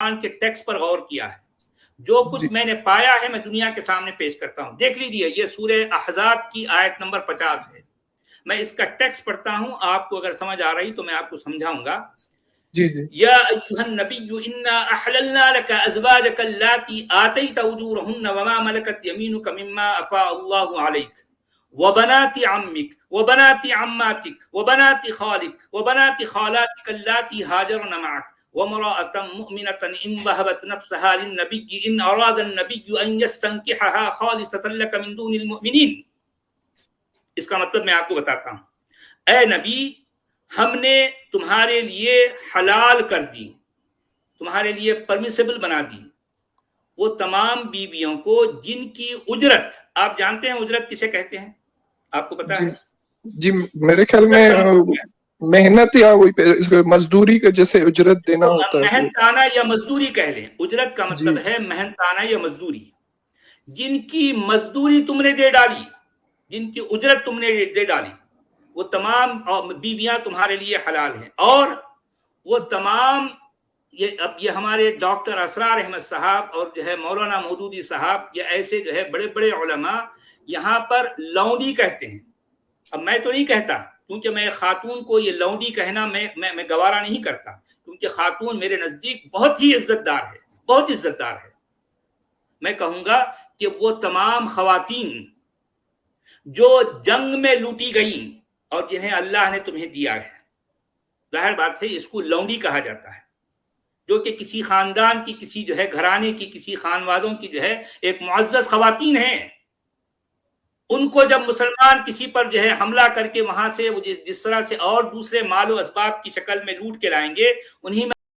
قرآن کے ٹیکسٹ پر غور کیا ہے، جو کچھ میں نے پایا ہے میں دنیا کے سامنے پیش کرتا ہوں۔ دیکھ لیجئے، یہ سورہ احزاب کی آیت نمبر 50 ہے، میں اس کا ٹیکسٹ پڑھتا ہوں، آپ کو اگر سمجھ آ رہی تو میں آپ کو سمجھاؤں گا۔ یا ایھا النبی انا احللنا لك ازواجك اللاتي آتيت اجورهن وما ملكت يمينك مما افاء الله عليك وبنات عمك وبنات عماتك وبنات خالك وبنات خالاتك اللاتي هاجرن معك وامرأة مؤمنة إن وهبت نفسها للنبي إن أراد النبي أن يستنكحها خالصة لك من دون المؤمنين۔ اس کا مطلب میں آپ کو بتاتا ہوں۔ اے نبی، ہم نے تمہارے لیے حلال کر دی، تمہارے لیے پرمیسیبل بنا دی وہ تمام بیویوں کو جن کی اجرت، آپ جانتے ہیں اجرت کسے کہتے ہیں؟ آپ کو پتا ہے؟ جی میرے خیال میں محنت یا مزدوری کا جیسے اجرت دینا ہوتا ہے، محنتانہ یا مزدوری کہہ لیں۔ اجرت کا مطلب ہے محنتانہ یا مزدوری، جن کی مزدوری تم نے دے ڈالی، جن کی اجرت تم نے دے ڈالی، وہ تمام بیویاں تمہارے لیے حلال ہیں۔ اور وہ تمام یہ ہمارے ڈاکٹر اسرار احمد صاحب اور جو ہے مولانا مودودی صاحب، یہ ایسے جو ہے بڑے بڑے علماء یہاں پر لونڈی کہتے ہیں۔ اب میں تو نہیں کہتا، کیونکہ میں خاتون کو یہ لونڈی کہنا میں گوارا نہیں کرتا، کیونکہ خاتون میرے نزدیک بہت ہی عزت دار ہے، بہت عزت دار ہے۔ میں کہوں گا کہ وہ تمام خواتین جو جنگ میں لوٹی گئیں اور جنہیں اللہ نے تمہیں دیا ہے، ظاہر بات ہے اس کو لونڈی کہا جاتا ہے، جو کہ کسی خاندان کی، کسی جو ہے گھرانے کی، کسی خانوادوں کی جو ہے ایک معزز خواتین ہیں۔ ان کو جب مسلمان کسی پر جو ہے حملہ کر کے وہاں سے جس طرح سے اور دوسرے مال و اسباب کی شکل میں لوٹ کے لائیں گے، انہی میں